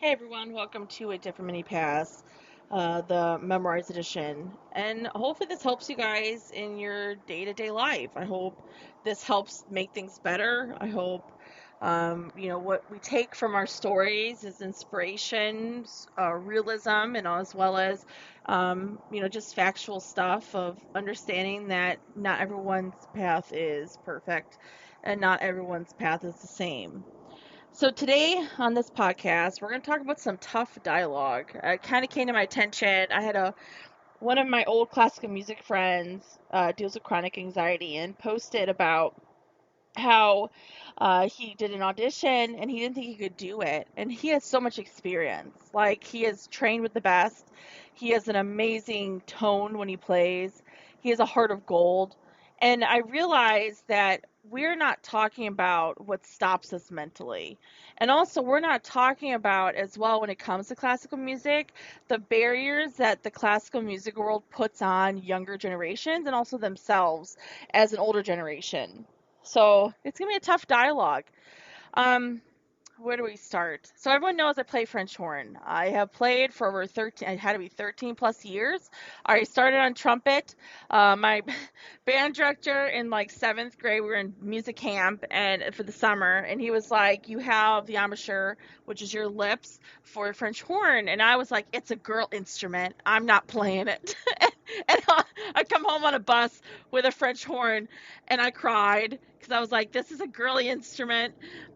Hey everyone, welcome to a different mini pass, the Memoirs edition. And hopefully this helps you guys in your day-to-day life. I hope this helps make things better. I hope what we take from our stories is inspirations, realism, and as well as just factual stuff of understanding that not everyone's path is perfect and not everyone's path is the same. So today on this podcast, we're going to talk about some tough dialogue. It kind of came to my attention. I had a one of my old classical music friends deals with chronic anxiety and posted about how he did an audition and he didn't think he could do it. And he has so much experience. Like he is trained with the best. He has an amazing tone when he plays. He has a heart of gold. And I realized that we're not talking about what stops us mentally. And also, we're not talking about, as well, when it comes to classical music, the barriers that the classical music world puts on younger generations and also themselves as an older generation. So it's gonna be a tough dialogue. Um, where do we start? So everyone knows I play French horn. I have played for over 13, I had to be 13 plus years. I started on trumpet. My band director in like seventh grade, we were in music camp and for the summer, and he was like, "You have the embouchure, which is your lips, for French horn." And I was like, "It's a girl instrument. I'm not playing it." And I come home on a bus with a French horn, and I cried because I was like, "This is a girly instrument."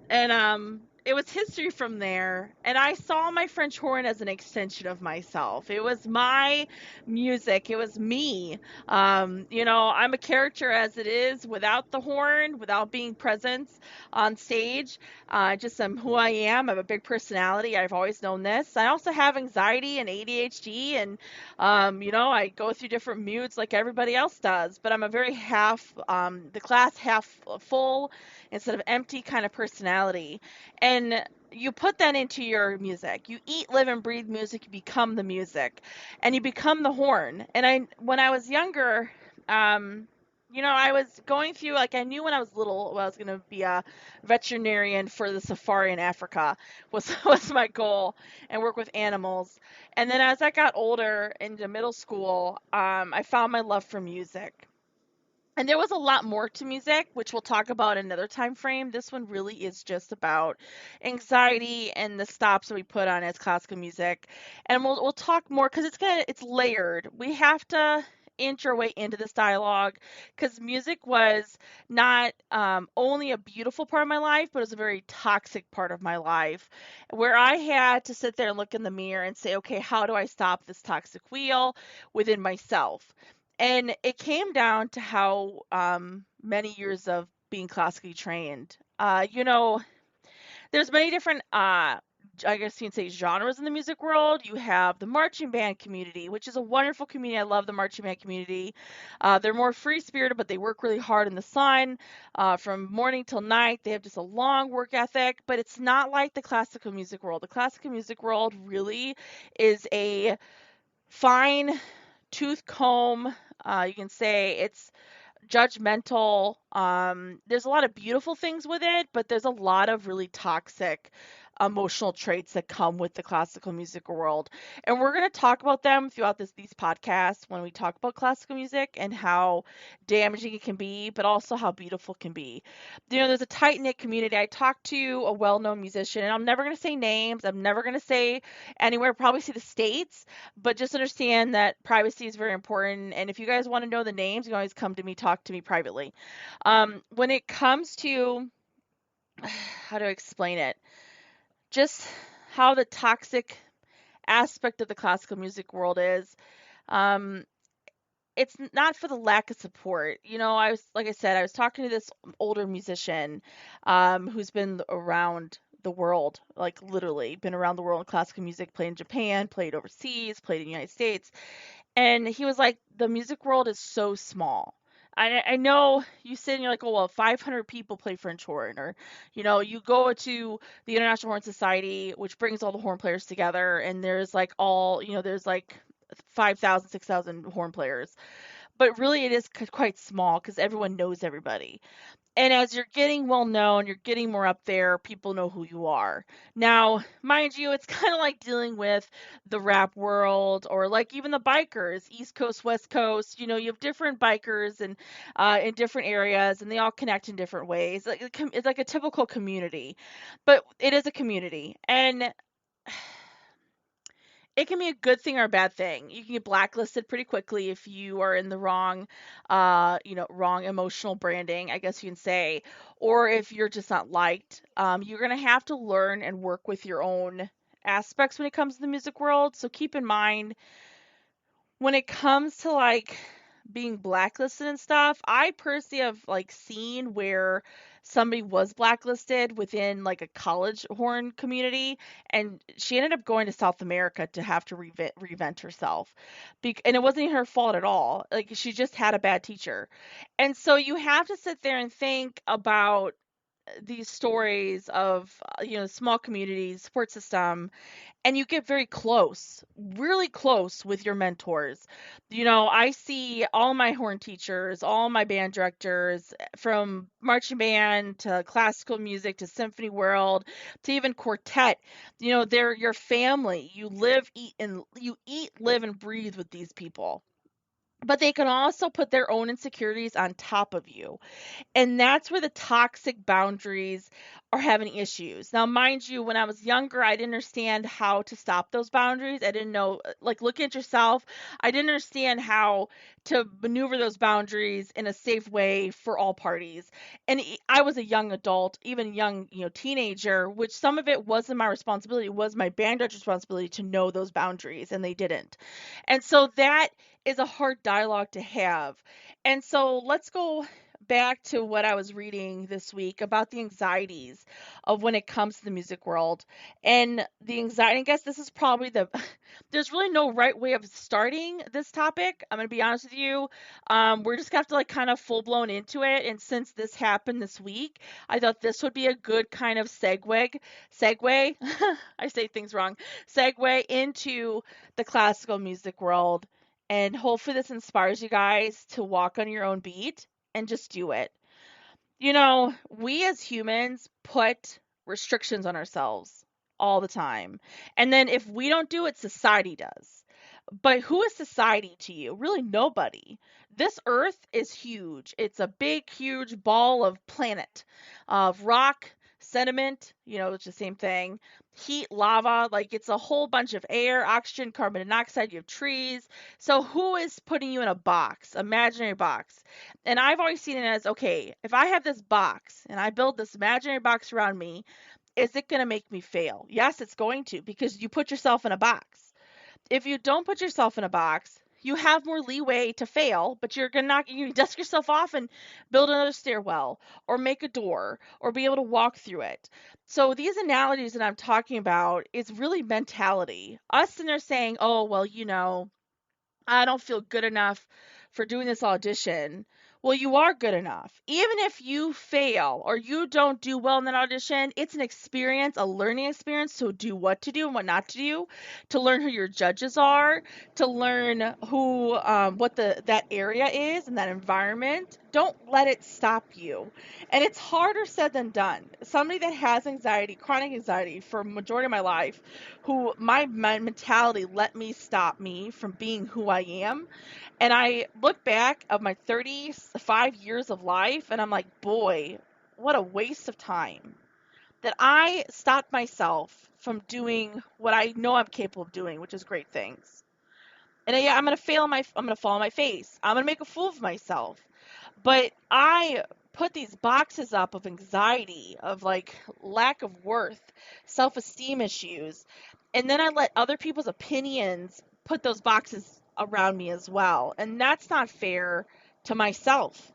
And it was history from there. And I saw my French horn as an extension of myself. It was my music. It was me. I'm a character as it is without the horn, without being present on stage. I just am who I am. I have a big personality. I've always known this. I also have anxiety and ADHD, and I go through different moods like everybody else does. But I'm a very the glass half full instead of empty kind of personality. And you put that into your music. You eat, live, and breathe music. You become the music, and you become the horn. And when I was younger, I was going through like I knew when I was little I was going to be a veterinarian for the safari in Africa was my goal and work with animals. And then as I got older into middle school, I found my love for music. And there was a lot more to music, which we'll talk about another time frame. This one really is just about anxiety and the stops that we put on as classical music. And we'll talk more because it's layered. We have to inch our way into this dialogue because music was not only a beautiful part of my life, but it was a very toxic part of my life where I had to sit there and look in the mirror and say, okay, how do I stop this toxic wheel within myself? And it came down to how many years of being classically trained. There's many different, I guess you can say, genres in the music world. You have the marching band community, which is a wonderful community. I love the marching band community. They're more free spirited, but they work really hard in the sun from morning till night. They have just a long work ethic, but it's not like the classical music world. The classical music world really is a fine tooth comb. You can say it's judgmental. There's a lot of beautiful things with it, but there's a lot of really toxic emotional traits that come with the classical music world. And we're going to talk about them throughout these podcasts when we talk about classical music and how damaging it can be, but also how beautiful it can be. There's a tight knit community. I talked to a well known musician, and I'm never going to say names. I'm never going to say anywhere, probably say the states, but just understand that privacy is very important. And if you guys want to know the names, you can always come to me, talk to me privately. When it comes to how to explain it, just how the toxic aspect of the classical music world is. Um, it's not for the lack of support. Like I said, I was talking to this older musician who's been around the world, like literally been around the world in classical music, played in Japan, played overseas, played in the United States. And he was like, the music world is so small. I know you sit and you're like, oh, well, 500 people play French horn. Or, you go to the International Horn Society, which brings all the horn players together. And there's like 5,000, 6,000 horn players. But really, it is quite small because everyone knows everybody. And as you're getting well known, you're getting more up there, people know who you are. Now, mind you, it's kind of like dealing with the rap world or like even the bikers, East Coast, West Coast. You have different bikers and in different areas, and they all connect in different ways. It's like a typical community, but it is a community, and it can be a good thing or a bad thing. You can get blacklisted pretty quickly if you are in the wrong, wrong emotional branding, I guess you can say, or if you're just not liked. You're gonna have to learn and work with your own aspects when it comes to the music world. So keep in mind when it comes to like being blacklisted and stuff, I personally have like seen where somebody was blacklisted within like a college horn community, and she ended up going to South America to have to revent herself. And it wasn't even her fault at all. Like she just had a bad teacher. And so you have to sit there and think about these stories of small communities, support system, and you get very close, really close with your mentors. I see all my horn teachers, all my band directors, from marching band to classical music to symphony world to even quartet. They're your family. You eat, live, and breathe with these people. But they can also put their own insecurities on top of you. And that's where the toxic boundaries are having issues. Now, mind you, when I was younger, I didn't understand how to stop those boundaries. I didn't know, like, look at yourself. I didn't understand how to maneuver those boundaries in a safe way for all parties. And I was a young adult, even young, teenager, which some of it wasn't my responsibility. It was my band director's responsibility to know those boundaries, and they didn't. And so that is a hard dialogue to have. And so let's go back to what I was reading this week about the anxieties of when it comes to the music world. And the anxiety, I guess this is probably there's really no right way of starting this topic. I'm going to be honest with you. We're just going to have to like kind of full blown into it. And since this happened this week, I thought this would be a good kind of segue, I say things wrong, segue into the classical music world. And hopefully this inspires you guys to walk on your own beat and just do it. We as humans put restrictions on ourselves all the time. And then if we don't do it, society does. But who is society to you? Really nobody. This earth is huge. It's a big, huge ball of planet, of rock, sediment, it's the same thing. Heat, lava, like it's a whole bunch of air, oxygen, carbon dioxide, you have trees. So who is putting you in a box, imaginary box? And I've always seen it as, okay, if I have this box and I build this imaginary box around me, is it going to make me fail? Yes, it's going to, because you put yourself in a box. If you don't put yourself in a box, you have more leeway to fail, but you dust yourself off and build another stairwell or make a door or be able to walk through it. So these analogies that I'm talking about is really mentality. Us in there saying, oh, well, I don't feel good enough for doing this audition. Well, you are good enough. Even if you fail or you don't do well in that audition, it's an experience, a learning experience to do what to do and what not to do, to learn who your judges are, to learn what that area is and that environment. Don't let it stop you. And it's harder said than done. Somebody that has anxiety, chronic anxiety for a majority of my life, who my mentality let me stop me from being who I am. And I look back of my 35 years of life and I'm like, boy, what a waste of time that I stopped myself from doing what I know I'm capable of doing, which is great things. And yeah, I'm going to fall on my face. I'm going to make a fool of myself. But I put these boxes up of anxiety, of like lack of worth, self-esteem issues, and then I let other people's opinions put those boxes around me as well. And that's not fair to myself.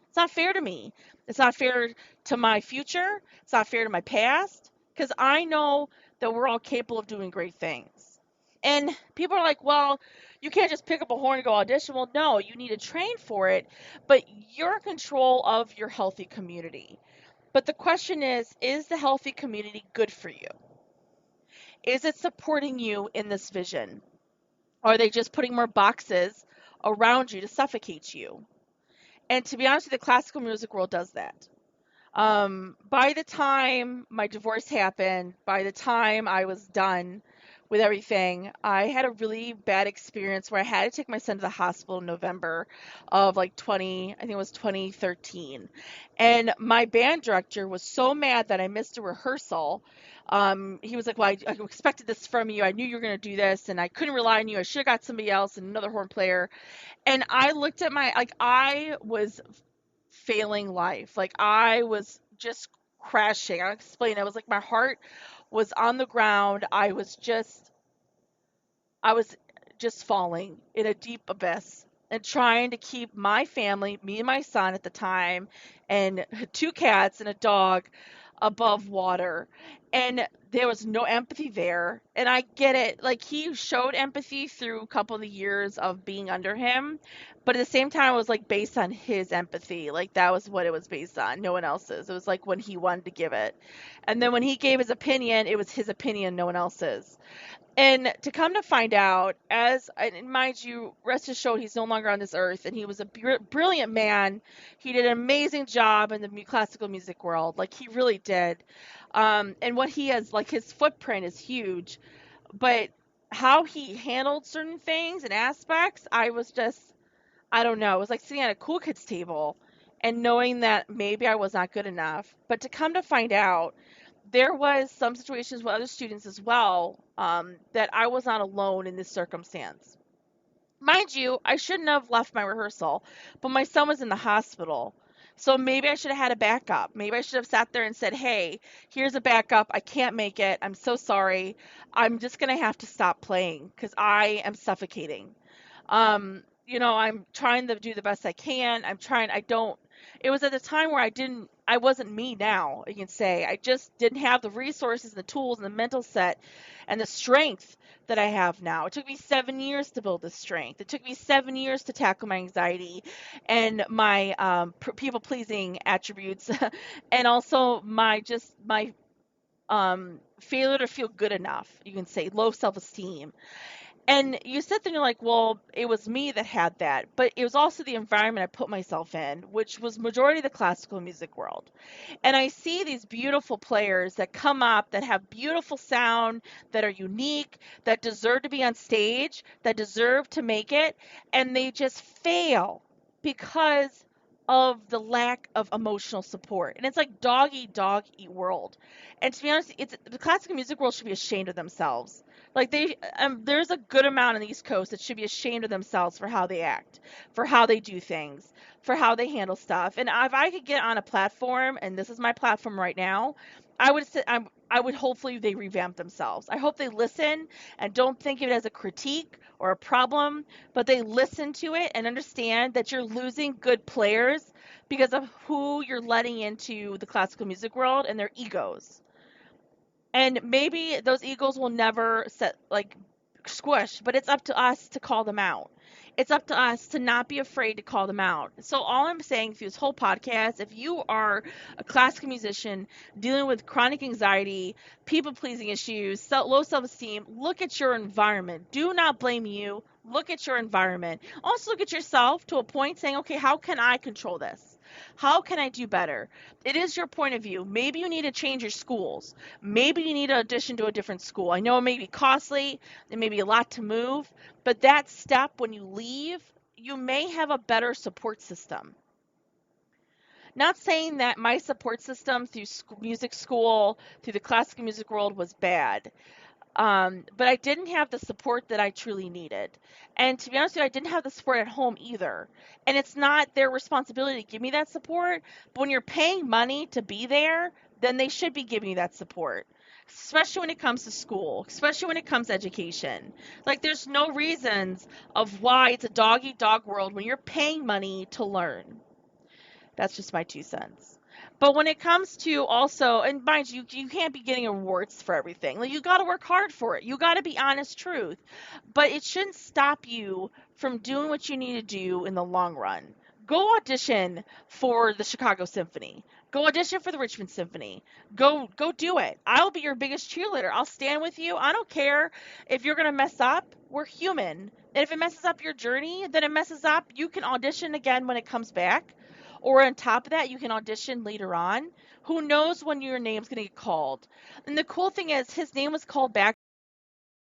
It's not fair to me. It's not fair to my future. It's not fair to my past, because I know that we're all capable of doing great things. And people are like, well, you can't just pick up a horn and go audition. Well, no, you need to train for it, but you're in control of your healthy community. But the question is the healthy community good for you? Is it supporting you in this vision? Or are they just putting more boxes around you to suffocate you? And to be honest with you, the classical music world does that. By the time my divorce happened, by the time I was done with everything, I had a really bad experience where I had to take my son to the hospital in November of like 20, I think it was 2013. And my band director was so mad that I missed a rehearsal. He was like, "Well, I expected this from you. I knew you were going to do this, and I couldn't rely on you. I should have got somebody else and another horn player." And I looked at I was failing life. Like I was just crashing. I'll explain. I was like my heart was on the ground. I was just falling in a deep abyss and trying to keep my family, me and my son at the time, and two cats and a dog above water. And there was no empathy there. And I get it. Like he showed empathy through a couple of the years of being under him, but at the same time, it was like based on his empathy. Like that was what it was based on, no one else's. It was like when he wanted to give it. And then when he gave his opinion, it was his opinion, no one else's. And to come to find out, and mind you, rest assured, he's no longer on this earth, and he was a brilliant man. He did an amazing job in the classical music world, like he really did. And what he has, like his footprint is huge, but how he handled certain things and aspects, I don't know. It was like sitting at a cool kids table and knowing that maybe I was not good enough. But to come to find out, there was some situations with other students as well, that I was not alone in this circumstance. Mind you, I shouldn't have left my rehearsal, but my son was in the hospital. So maybe I should have had a backup. Maybe I should have sat there and said, "Hey, here's a backup. I can't make it. I'm so sorry. I'm just going to have to stop playing because I am suffocating." I'm trying to do the best I can. I don't, it was at a time where I wasn't me now, you can say. I just didn't have the resources and the tools and the mental set and the strength that I have now. It took me 7 years to build this strength. It took me 7 years to tackle my anxiety and my people pleasing attributes and also my failure to feel good enough, you can say, low self esteem. And you sit there and you're like, well, it was me that had that, but it was also the environment I put myself in, which was majority of the classical music world. And I see these beautiful players that come up that have beautiful sound, that are unique, that deserve to be on stage, that deserve to make it, and they just fail because of the lack of emotional support. And it's like dog eat world. And to be honest, it's the classical music world should be ashamed of themselves. Like there's a good amount on the East Coast that should be ashamed of themselves for how they act, for how they do things, for how they handle stuff. And if I could get on a platform, and this is my platform right now, I would hopefully they revamp themselves. I hope they listen and don't think of it as a critique or a problem, but they listen to it and understand that you're losing good players because of who you're letting into the classical music world and their egos. And maybe those egos will never set like squish, but it's up to us to call them out. It's up to us to not be afraid to call them out. So all I'm saying through this whole podcast, if you are a classical musician dealing with chronic anxiety, people pleasing issues, low self-esteem, look at your environment. Do not blame you. Look at your environment. Also look at yourself to a point saying, okay, how can I control this? How can I do better? It is your point of view. Maybe you need to change your schools. Maybe you need to audition to a different school. I know it may be costly, it may be a lot to move, but that step when you leave, you may have a better support system. Not saying that my support system through music school, through the classical music world was bad. But I didn't have the support that I truly needed. And to be honest with you, I didn't have the support at home either. And it's not their responsibility to give me that support. But when you're paying money to be there, then they should be giving you that support. Especially when it comes to school, especially when it comes to education. Like, there's no reasons of why it's a dog eat dog world when you're paying money to learn. That's just my 2 cents. But when it comes to also, and mind you, you can't be getting awards for everything. Like you got to work hard for it. You got to be honest truth. But it shouldn't stop you from doing what you need to do in the long run. Go audition for the Chicago Symphony. Go audition for the Richmond Symphony. Go do it. I'll be your biggest cheerleader. I'll stand with you. I don't care if you're going to mess up. We're human. And if it messes up your journey, then it messes up. You can audition again when it comes back. Or on top of that, you can audition later on. Who knows when your name's going to get called? And the cool thing is his name was called back